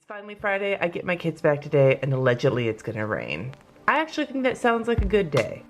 Finally Friday, I get my kids back today, and allegedly it's gonna rain. I actually think that sounds like a good day.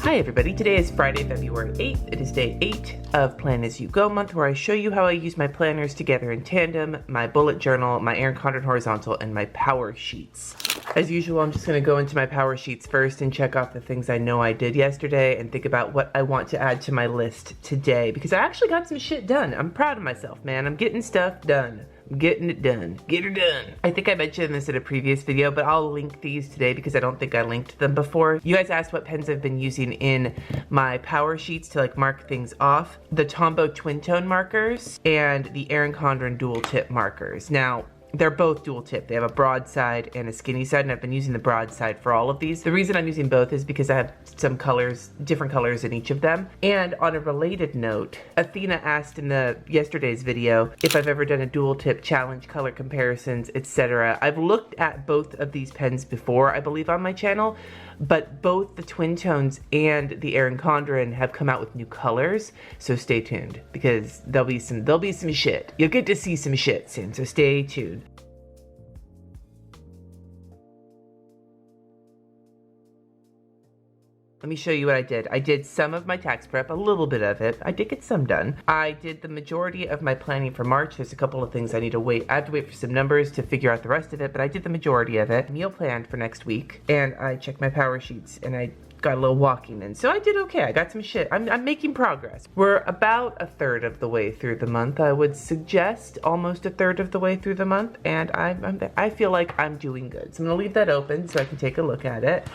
Hi everybody, today is Friday, February 8th. It is day 8 of Plan As You Go month, where I show you how I use my planners together in tandem, my bullet journal, my Erin Condren horizontal, and my power sheets. As usual, I'm just gonna go into my power sheets first and check off the things I know I did yesterday and think about what I want to add to my list today, because I actually got some shit done. I'm proud of myself, man. I'm getting stuff done. I'm getting it done. Get her done. I think I mentioned this in a previous video, but I'll link these today because I don't think I linked them before. You guys asked what pens I've been using in my power sheets to like mark things off. The Tombow twin tone markers and the Erin Condren dual tip markers. Now, they're both dual tip. They have a broad side and a skinny side, and I've been using the broad side for all of these. The reason I'm using both is because I have some colors, different colors in each of them. And on a related note, Athena asked in yesterday's video if I've ever done a dual tip challenge, color comparisons, etc. I've looked at both of these pens before, I believe, on my channel, but both the twin tones and the Erin Condren have come out with new colors, so stay tuned because there'll be some shit. You'll get to see some shit soon, so stay tuned. Let me show you what I did. I did some of my tax prep, a little bit of it. I did get some done. I did the majority of my planning for March. There's a couple of things I need to wait. I have to wait for some numbers to figure out the rest of it, but I did the majority of it. Meal planned for next week, and I checked my power sheets, and I got a little walking in. So I did okay. I got some shit. I'm making progress. We're about a third of the way through the month. I would suggest almost a third of the way through the month, and I feel like I'm doing good. So I'm gonna leave that open so I can take a look at it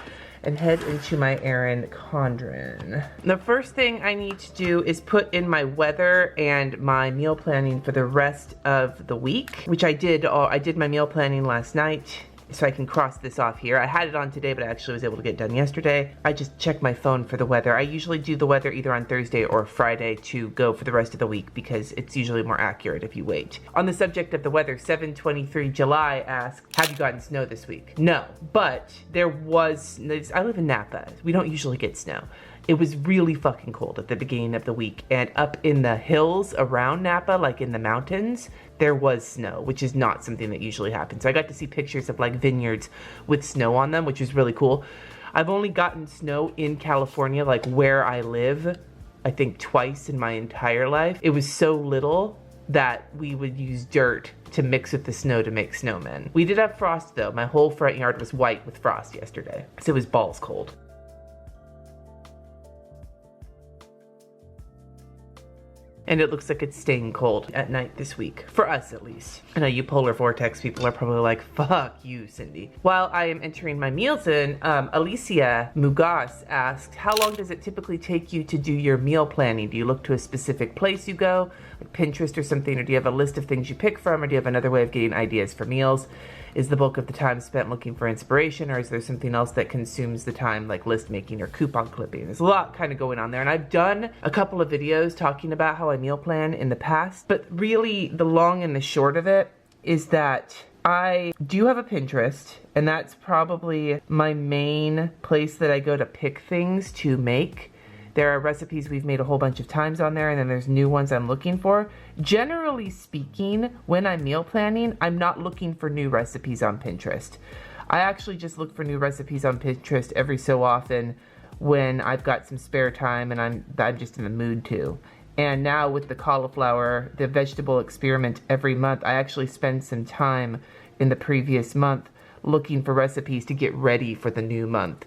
and head into my Erin Condren. The first thing I need to do is put in my weather and my meal planning for the rest of the week, which I did. I did my meal planning last night, so I can cross this off here. I had it on today, but I actually was able to get it done yesterday. I just checked my phone for the weather. I usually do the weather either on Thursday or Friday to go for the rest of the week because it's usually more accurate if you wait. On the subject of the weather, 7/23 July asked, have you gotten snow this week? No, but there was, I live in Napa. We don't usually get snow. It was really fucking cold at the beginning of the week, and up in the hills around Napa, like in the mountains, there was snow, which is not something that usually happens. So I got to see pictures of like vineyards with snow on them, which was really cool. I've only gotten snow in California, like where I live, I think twice in my entire life. It was so little that we would use dirt to mix with the snow to make snowmen. We did have frost though. My whole front yard was white with frost yesterday, so it was balls cold. And it looks like it's staying cold at night this week, for us at least. I know you polar vortex people are probably like, fuck you, Cindy. While I am entering my meals in, Alicia Mugas asked, how long does it typically take you to do your meal planning? Do you look to a specific place you go, like Pinterest or something, or do you have a list of things you pick from, or do you have another way of getting ideas for meals? Is the bulk of the time spent looking for inspiration, or is there something else that consumes the time, like list making or coupon clipping? There's a lot kind of going on there, and I've done a couple of videos talking about how I meal plan in the past, but really the long and the short of it is that I do have a Pinterest, and that's probably my main place that I go to pick things to make. There are recipes we've made a whole bunch of times on there, and then there's new ones I'm looking for. Generally speaking, when I'm meal planning, I'm not looking for new recipes on Pinterest. I actually just look for new recipes on Pinterest every so often when I've got some spare time and I'm just in the mood to. And now with the cauliflower, the vegetable experiment every month, I actually spend some time in the previous month looking for recipes to get ready for the new month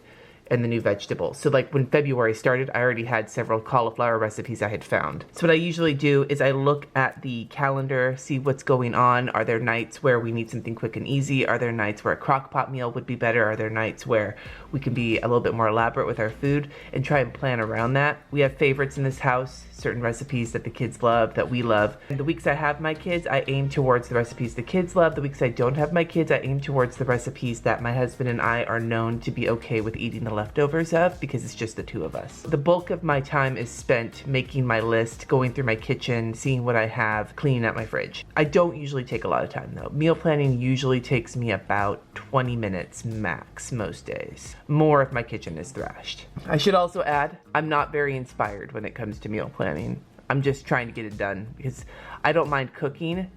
and the new vegetables. So like when February started, I already had several cauliflower recipes I had found. So what I usually do is I look at the calendar, see what's going on. Are there nights where we need something quick and easy? Are there nights where a crock pot meal would be better? Are there nights where we can be a little bit more elaborate with our food and try and plan around that? We have favorites in this house, certain recipes that the kids love, that we love. And the weeks I have my kids, I aim towards the recipes the kids love. The weeks I don't have my kids, I aim towards the recipes that my husband and I are known to be okay with eating the leftovers of, because it's just the two of us. The bulk of my time is spent making my list, going through my kitchen, seeing what I have, cleaning out my fridge. I don't usually take a lot of time though. Meal planning usually takes me about 20 minutes max most days. More if my kitchen is thrashed. I should also add, I'm not very inspired when it comes to meal planning. I'm just trying to get it done because I don't mind cooking.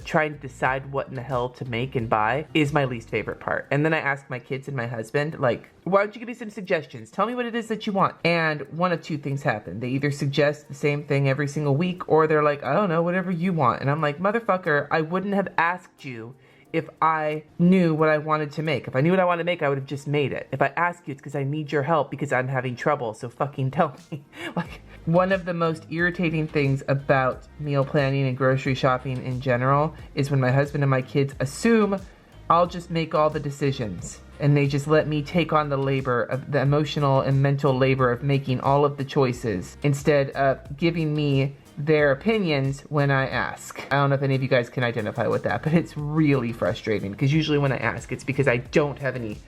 Trying to decide what in the hell to make and buy is my least favorite part. And then I ask my kids and my husband, like, why don't you give me some suggestions? Tell me what it is that you want. And one of two things happen. They either suggest the same thing every single week, or they're like, I don't know, whatever you want. And I'm like, motherfucker, I wouldn't have asked you if I knew what I wanted to make. If I knew what I wanted to make, I would have just made it. If I ask you, it's because I need your help because I'm having trouble. So fucking tell me. Like, one of the most irritating things about meal planning and grocery shopping in general is when my husband and my kids assume I'll just make all the decisions. And they just let me take on the labor of the emotional and mental labor of making all of the choices instead of giving me their opinions when I ask. I don't know if any of you guys can identify with that, but it's really frustrating because usually when I ask, it's because I don't have any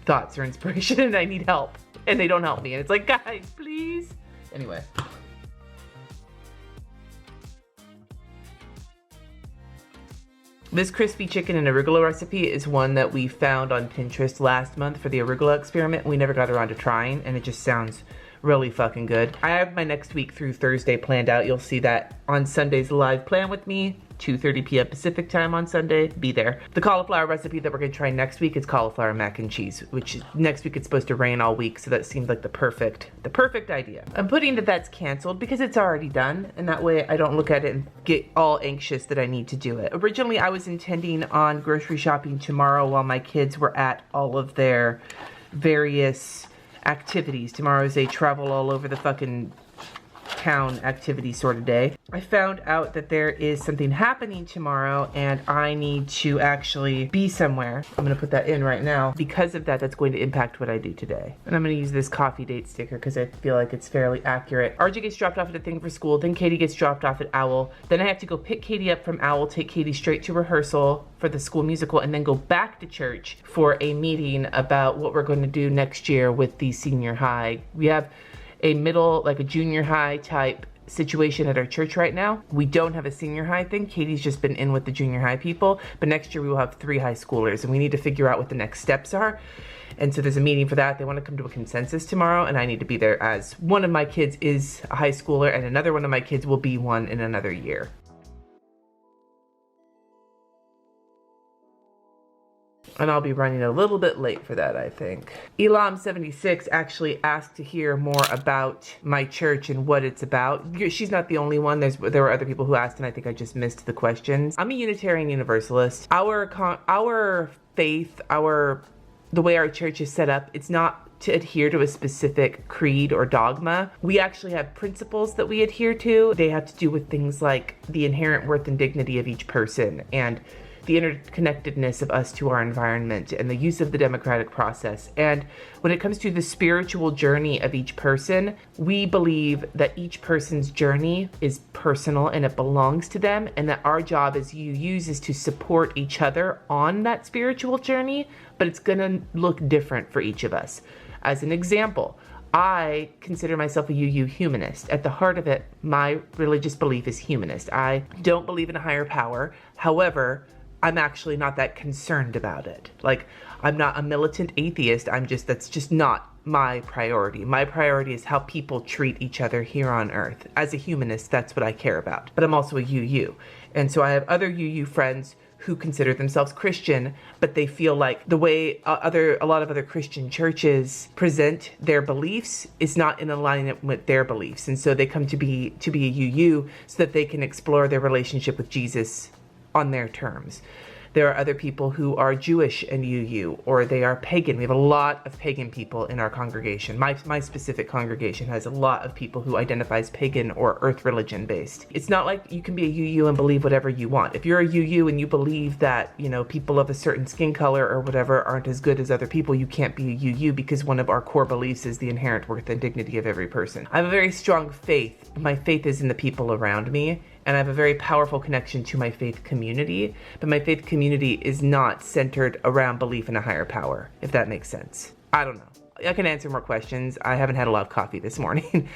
thoughts or inspiration and I need help and they don't help me. And it's like, guys, please. Anyway. This crispy chicken and arugula recipe is one that we found on Pinterest last month for the arugula experiment. We never got around to trying and it just sounds really fucking good. I have my next week through Thursday planned out. You'll see that on Sunday's live plan with me, 2:30 p.m. Pacific time on Sunday. Be there. The cauliflower recipe that we're gonna try next week is cauliflower mac and cheese, which next week it's supposed to rain all week, so that seems like the perfect idea. I'm putting that's canceled because it's already done, and that way I don't look at it and get all anxious that I need to do it. Originally, I was intending on grocery shopping tomorrow while my kids were at all of their various activities. Tomorrow is a travel all over the fucking town activity sort of day. I found out that there is something happening tomorrow and I need to actually be somewhere. I'm gonna put that in right now. Because of that, that's going to impact what I do today. And I'm gonna use this coffee date sticker because I feel like it's fairly accurate. RJ gets dropped off at a thing for school, then Katie gets dropped off at Owl. Then I have to go pick Katie up from Owl, take Katie straight to rehearsal for the school musical, and then go back to church for a meeting about what we're going to do next year with the senior high. We have a middle, like a junior high type situation at our church right now. We don't have a senior high thing. Katie's just been in with the junior high people, but next year we will have 3 high schoolers and we need to figure out what the next steps are. And so there's a meeting for that. They want to come to a consensus tomorrow and I need to be there as one of my kids is a high schooler and another one of my kids will be one in another year. And I'll be running a little bit late for that, I think. Elam76 actually asked to hear more about my church and what it's about. She's not the only one. There were other people who asked, and I think I just missed the questions. I'm a Unitarian Universalist. Our faith, the way our church is set up, it's not to adhere to a specific creed or dogma. We actually have principles that we adhere to. They have to do with things like the inherent worth and dignity of each person and the interconnectedness of us to our environment and the use of the democratic process. And when it comes to the spiritual journey of each person, we believe that each person's journey is personal and it belongs to them, and that our job as UUs is to support each other on that spiritual journey, but it's gonna look different for each of us. As an example, I consider myself a UU humanist. At the heart of it, my religious belief is humanist. I don't believe in a higher power. However, I'm actually not that concerned about it. Like, I'm not a militant atheist. That's just not my priority. My priority is how people treat each other here on earth. As a humanist, that's what I care about. But I'm also a UU. And so I have other UU friends who consider themselves Christian, but they feel like the way a lot of other Christian churches present their beliefs is not in alignment with their beliefs. And so they come to be a UU so that they can explore their relationship with Jesus on their terms. There are other people who are Jewish and UU, or they are pagan. We have a lot of pagan people in our congregation. My specific congregation has a lot of people who identify as pagan or earth religion based. It's not like you can be a UU and believe whatever you want. If you're a UU and you believe that, people of a certain skin color or whatever aren't as good as other people, you can't be a UU, because one of our core beliefs is the inherent worth and dignity of every person. I have a very strong faith. My faith is in the people around me. And I have a very powerful connection to my faith community, but my faith community is not centered around belief in a higher power, if that makes sense. I don't know. I can answer more questions. I haven't had a lot of coffee this morning,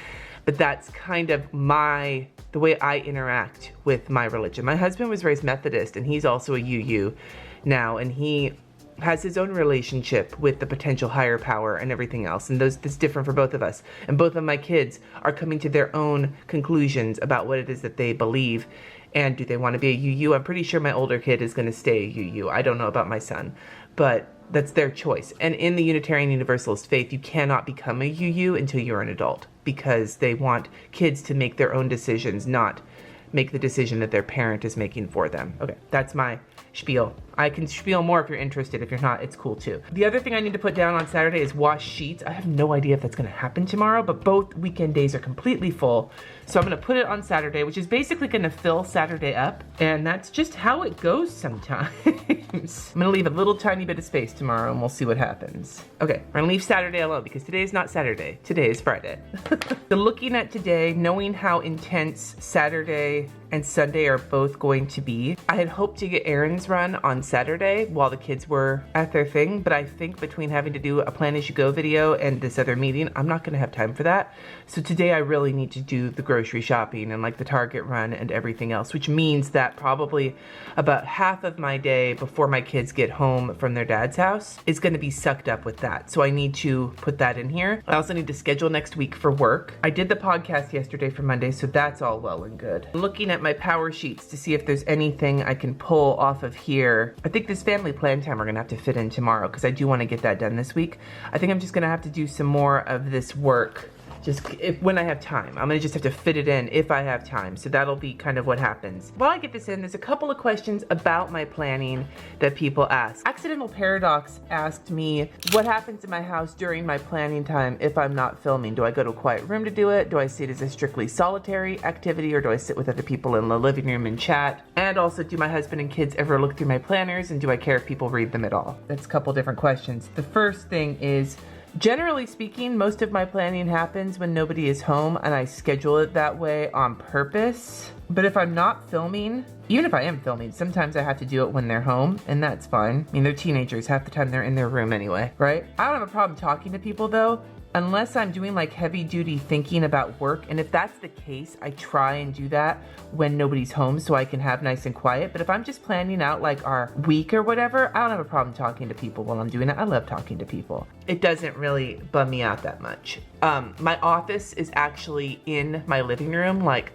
but that's kind of the way I interact with my religion. My husband was raised Methodist, and he's also a UU now, and he has his own relationship with the potential higher power and everything else. And that's different for both of us. And both of my kids are coming to their own conclusions about what it is that they believe. And do they want to be a UU? I'm pretty sure my older kid is going to stay a UU. I don't know about my son, but that's their choice. And in the Unitarian Universalist faith, you cannot become a UU until you're an adult, because they want kids to make their own decisions, not make the decision that their parent is making for them. Okay, that's my spiel. I can spiel more if you're interested. If you're not, it's cool too. The other thing I need to put down on Saturday is wash sheets. I have no idea if that's going to happen tomorrow, but both weekend days are completely full. So I'm going to put it on Saturday, which is basically going to fill Saturday up. And that's just how it goes sometimes. I'm going to leave a little tiny bit of space tomorrow and we'll see what happens. Okay, we're going to leave Saturday alone because today is not Saturday. Today is Friday. So looking at today, knowing how intense Saturday and Sunday are both going to be, I had hoped to get errands run on Saturday while the kids were at their thing, but I think between having to do a plan as you go video and this other meeting, I'm not gonna have time for that. So today I really need to do the grocery shopping and like the Target run and everything else, which means that probably about half of my day before my kids get home from their dad's house is gonna be sucked up with that. So I need to put that in here. I also need to schedule next week for work. I did the podcast yesterday for Monday, so that's all well and good. I'm looking at my power sheets to see if there's anything I can pull off of here. I think this family plan time we're gonna have to fit in tomorrow because I do want to get that done this week. I think I'm just gonna have to do some more of this work when I have time. I'm gonna just have to fit it in if I have time. So that'll be kind of what happens. While I get this in, there's a couple of questions about my planning that people ask. Accidental Paradox asked me, what happens in my house during my planning time if I'm not filming? Do I go to a quiet room to do it? Do I see it as a strictly solitary activity, or do I sit with other people in the living room and chat? And also, do my husband and kids ever look through my planners, and do I care if people read them at all? That's a couple different questions. The first thing is, generally speaking, most of my planning happens when nobody is home, and I schedule it that way on purpose. But if I'm not filming, even if I am filming, sometimes I have to do it when they're home, and that's fine. I mean, they're teenagers. Half the time they're in their room anyway, right? I don't have a problem talking to people though, unless I'm doing like heavy duty thinking about work. And if that's the case, I try and do that when nobody's home so I can have nice and quiet. But if I'm just planning out like our week or whatever, I don't have a problem talking to people while I'm doing it. I love talking to people. It doesn't really bum me out that much. My office is actually in my living room. Like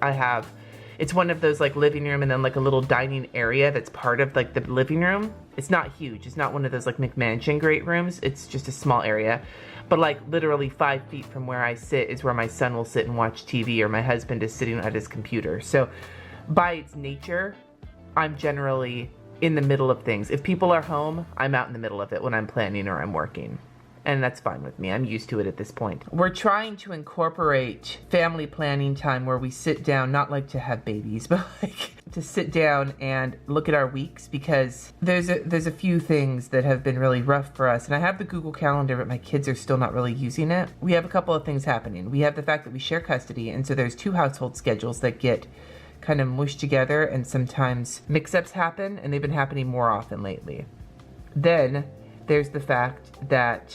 it's one of those like living room and then like a little dining area that's part of like the living room. It's not huge. It's not one of those like McMansion great rooms. It's just a small area. But like literally 5 feet from where I sit is where my son will sit and watch TV, or my husband is sitting at his computer. So by its nature, I'm generally in the middle of things. If people are home, I'm out in the middle of it when I'm planning or I'm working. And that's fine with me. I'm used to it at this point. We're trying to incorporate family planning time where we sit down, not like to have babies, but like to sit down and look at our weeks, because there's a few things that have been really rough for us. And I have the Google Calendar, but my kids are still not really using it. We have a couple of things happening. We have the fact that we share custody, and so there's 2 household schedules that get kind of mushed together, and sometimes mix-ups happen, and they've been happening more often lately. Then there's the fact that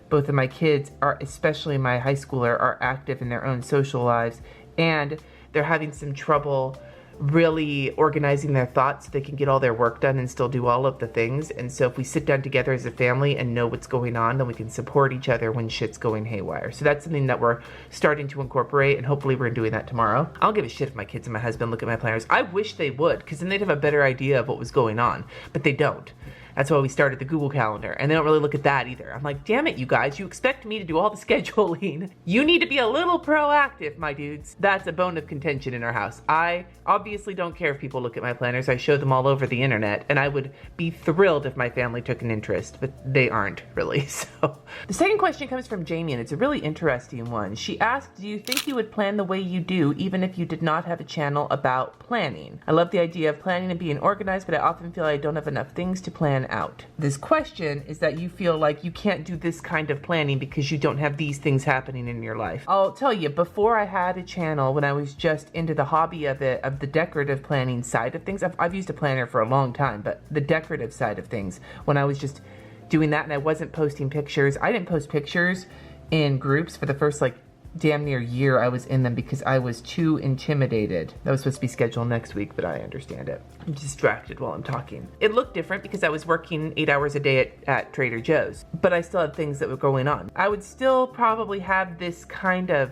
both of my kids are, especially my high schooler, are active in their own social lives, and they're having some trouble really organizing their thoughts so they can get all their work done and still do all of the things. And so if we sit down together as a family and know what's going on, then we can support each other when shit's going haywire. So that's something that we're starting to incorporate, and hopefully we're doing that tomorrow. I don't give a shit if my kids and my husband look at my planners. I wish they would, because then they'd have a better idea of what was going on, but they don't. That's why we started the Google Calendar, and they don't really look at that either. I'm like, damn it, you guys, you expect me to do all the scheduling. You need to be a little proactive, my dudes. That's a bone of contention in our house. I obviously don't care if people look at my planners. I show them all over the internet, and I would be thrilled if my family took an interest, but they aren't really, so. The second question comes from Jamie, and it's a really interesting one. She asked, do you think you would plan the way you do even if you did not have a channel about planning? I love the idea of planning and being organized, but I often feel I don't have enough things to plan out. This question is that you feel like you can't do this kind of planning because you don't have these things happening in your life. I'll tell you, before I had a channel, when I was just into the hobby of it, of the decorative planning side of things, I've used a planner for a long time, but the decorative side of things, when I was just doing that and I wasn't posting pictures, I didn't post pictures in groups for the first like damn near year I was in them because I was too intimidated. That was supposed to be scheduled next week, but I understand it. I'm distracted while I'm talking. It looked different because I was working 8 hours a day at Trader Joe's, but I still had things that were going on. I would still probably have this kind of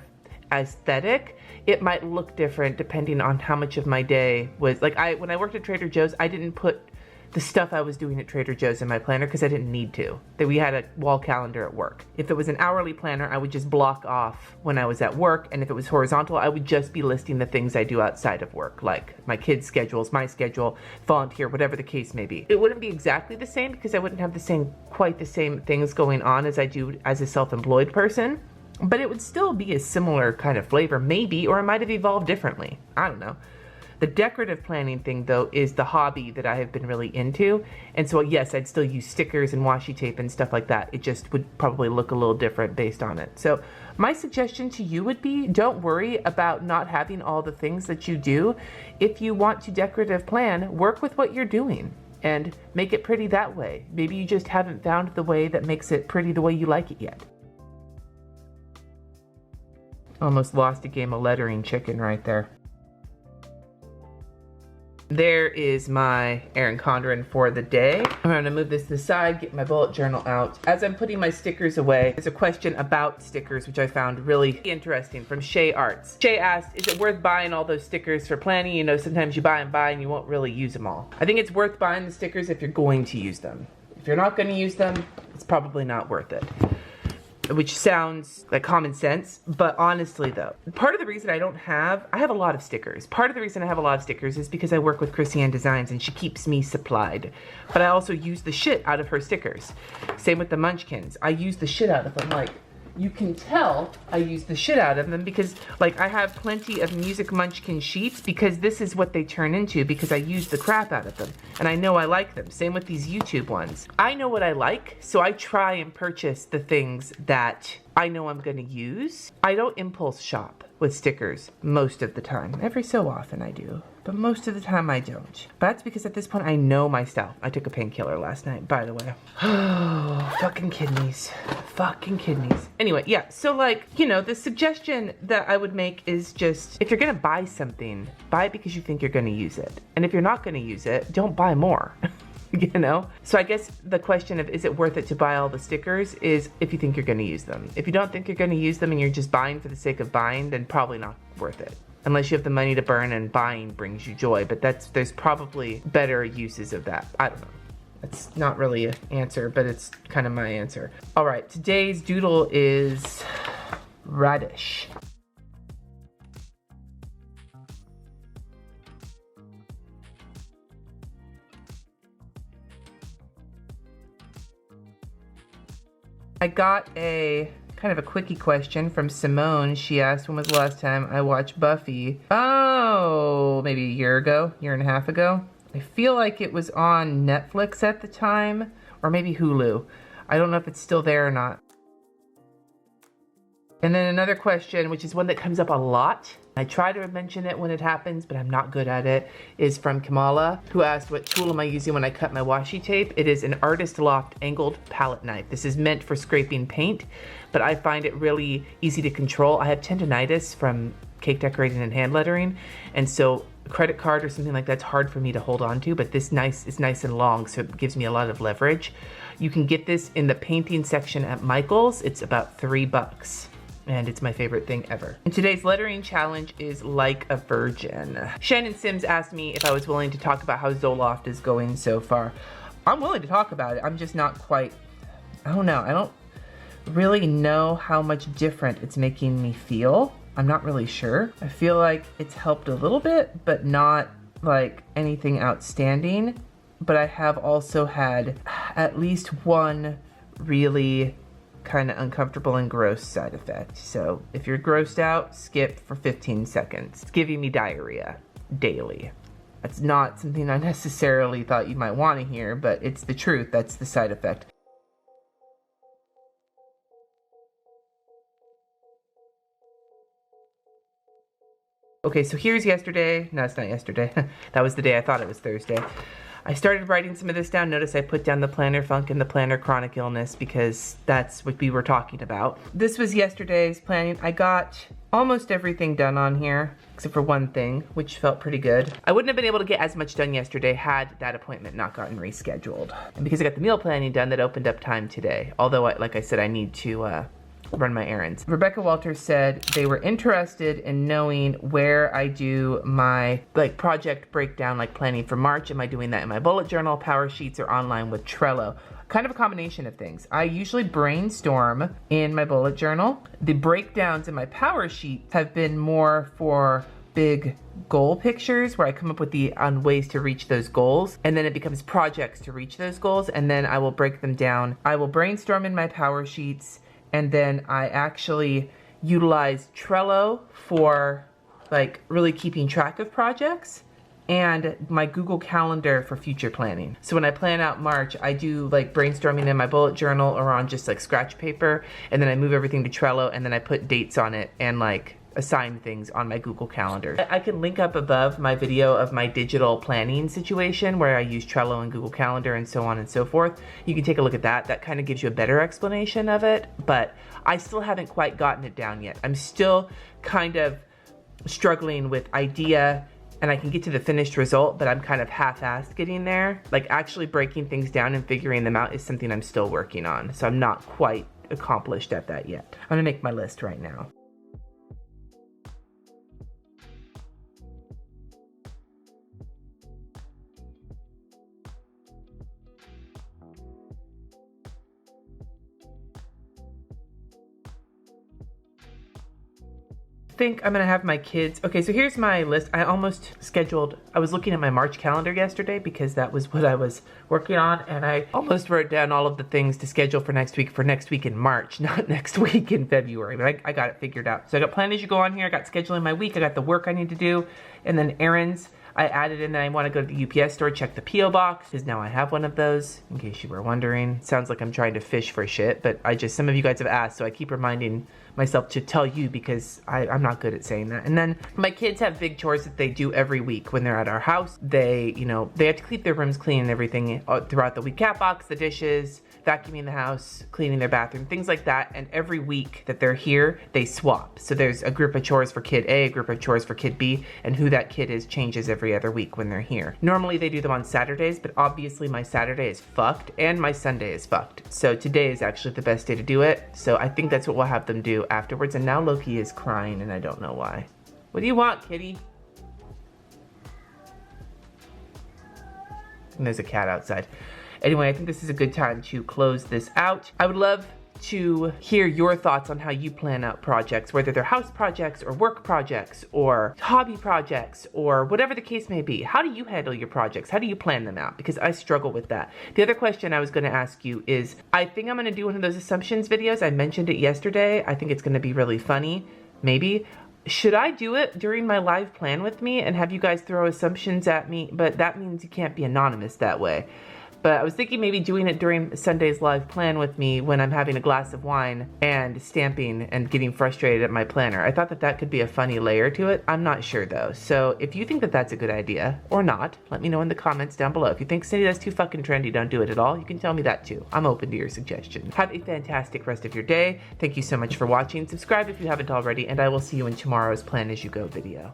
aesthetic. It might look different depending on how much of my day was, like when I worked at Trader Joe's, I didn't put the stuff I was doing at Trader Joe's in my planner because I didn't need to. That we had a wall calendar at work. If it was an hourly planner, I would just block off when I was at work, and if it was horizontal, I would just be listing the things I do outside of work, like my kids' schedules, my schedule, volunteer, whatever the case may be. It wouldn't be exactly the same because I wouldn't have quite the same things going on as I do as a self-employed person, but it would still be a similar kind of flavor, maybe, or it might have evolved differently. I don't know. The decorative planning thing, though, is the hobby that I have been really into. And so, yes, I'd still use stickers and washi tape and stuff like that. It just would probably look a little different based on it. So my suggestion to you would be, don't worry about not having all the things that you do. If you want to decorative plan, work with what you're doing and make it pretty that way. Maybe you just haven't found the way that makes it pretty the way you like it yet. Almost lost a game of lettering chicken right there. There is my Erin Condren for the day. I'm gonna move this to the side, get my bullet journal out. As I'm putting my stickers away, there's a question about stickers, which I found really interesting from Shay Arts. Shay asked, is it worth buying all those stickers for planning? You know, sometimes you buy and you won't really use them all. I think it's worth buying the stickers if you're going to use them. If you're not gonna use them, it's probably not worth it. Which sounds like common sense, but honestly though, part of the reason I have a lot of stickers. Part of the reason I have a lot of stickers is because I work with Krissyanne Designs and she keeps me supplied. But I also use the shit out of her stickers. Same with the Munchkins. I use the shit out of them. Like, you can tell I use the shit out of them because, like, I have plenty of music Munchkin sheets because this is what they turn into because I use the crap out of them. And I know I like them. Same with these YouTube ones. I know what I like, so I try and purchase the things that I know I'm gonna use. I don't impulse shop with stickers most of the time. Every so often I do, but most of the time I don't. But that's because at this point I know my style. I took a painkiller last night, by the way. Oh, fucking kidneys. Fucking kidneys. Anyway, yeah, so like, you know, the suggestion that I would make is just, if you're gonna buy something, buy it because you think you're gonna use it. And if you're not gonna use it, don't buy more. You know? So I guess the question of is it worth it to buy all the stickers is if you think you're gonna use them. If you don't think you're gonna use them and you're just buying for the sake of buying, then probably not worth it. Unless you have the money to burn and buying brings you joy, but there's probably better uses of that. I don't know. It's not really an answer, but it's kind of my answer. All right, today's doodle is radish. I got a kind of a quickie question from Simone. She asked, when was the last time I watched Buffy? Oh, maybe a year and a half ago. I feel like it was on Netflix at the time, or maybe Hulu. I don't know if it's still there or not. And then another question, which is one that comes up a lot. I try to mention it when it happens, but I'm not good at it, is from Kamala, who asked, what tool am I using when I cut my washi tape? It is an Artist Loft angled palette knife. This is meant for scraping paint, but I find it really easy to control. I have tendonitis from cake decorating and hand lettering, and so a credit card or something like that's hard for me to hold on to, but this is nice and long, so it gives me a lot of leverage. You can get this in the painting section at Michael's. It's about $3. And it's my favorite thing ever. And today's lettering challenge is Like a Virgin. Shannon Sims asked me if I was willing to talk about how Zoloft is going so far. I'm willing to talk about it. I'm just not quite, I don't know. I don't really know how much different it's making me feel. I'm not really sure. I feel like it's helped a little bit, but not like anything outstanding. But I have also had at least one really kind of uncomfortable and gross side effect. So if you're grossed out, skip for 15 seconds. It's giving me diarrhea daily. That's not something I necessarily thought you might want to hear, but it's the truth. That's the side effect. Okay, so here's yesterday. No, it's not yesterday. That was the day I thought it was Thursday. I started writing some of this down. Notice I put down the plantar funk and the plantar chronic illness because that's what we were talking about. This was yesterday's planning. I got almost everything done on here, except for one thing, which felt pretty good. I wouldn't have been able to get as much done yesterday had that appointment not gotten rescheduled. And because I got the meal planning done, that opened up time today. Although, like I said, I need to run my errands. Rebecca Walters said they were interested in knowing where I do my project breakdown, like planning for March. Am I doing that in my bullet journal, power sheets, or online with Trello? Kind of a combination of things. I usually brainstorm in my bullet journal. The breakdowns in my power sheets have been more for big goal pictures where I come up with on ways to reach those goals, and then it becomes projects to reach those goals, and then I will break them down. I will brainstorm in my power sheets, and then I actually utilize Trello for really keeping track of projects, and my Google Calendar for future planning. So when I plan out March, I do brainstorming in my bullet journal or on just scratch paper, and then I move everything to Trello, and then I put dates on it and assign things on my Google Calendar. I can link up above my video of my digital planning situation where I use Trello and Google Calendar and so on and so forth. You can take a look at that. That kind of gives you a better explanation of it, but I still haven't quite gotten it down yet. I'm still kind of struggling with idea, and I can get to the finished result, but I'm kind of half-assed getting there. Actually breaking things down and figuring them out is something I'm still working on, so I'm not quite accomplished at that yet. I'm gonna make my list right now. Think I'm gonna have my kids. Okay, so here's my list. I almost scheduled, I was looking at my March calendar yesterday because that was what I was working on, and I almost wrote down all of the things to schedule for next week in March, not next week in February, but I got it figured out. So I got plan as you go on here, I got scheduling my week, I got the work I need to do, and then errands. I added in that I want to go to the UPS store, check the P.O. box, because now I have one of those, in case you were wondering. Sounds like I'm trying to fish for shit, but some of you guys have asked, so I keep reminding myself to tell you because I'm not good at saying that. And then my kids have big chores that they do every week when they're at our house. They have to keep their rooms clean and everything throughout the week. Cat box, the dishes, vacuuming the house, cleaning their bathroom, things like that. And every week that they're here, they swap. So there's a group of chores for kid A, a group of chores for kid B, and who that kid is changes every other week when they're here. Normally they do them on Saturdays, but obviously my Saturday is fucked and my Sunday is fucked. So today is actually the best day to do it. So I think that's what we'll have them do afterwards. And now Loki is crying and I don't know why. What do you want, kitty? And there's a cat outside. Anyway, I think this is a good time to close this out. I would love to hear your thoughts on how you plan out projects, whether they're house projects or work projects or hobby projects or whatever the case may be. How do you handle your projects? How do you plan them out? Because I struggle with that. The other question I was going to ask you is, I think I'm going to do one of those assumptions videos. I mentioned it yesterday. I think it's going to be really funny, maybe. Should I do it during my live plan with me and have you guys throw assumptions at me? But that means you can't be anonymous that way. But I was thinking maybe doing it during Sunday's live plan with me when I'm having a glass of wine and stamping and getting frustrated at my planner. I thought that that could be a funny layer to it. I'm not sure though. So if you think that that's a good idea or not, let me know in the comments down below. If you think, Cindy, that's too fucking trendy, don't do it at all, you can tell me that too. I'm open to your suggestions. Have a fantastic rest of your day. Thank you so much for watching. Subscribe if you haven't already, and I will see you in tomorrow's Plan As You Go video.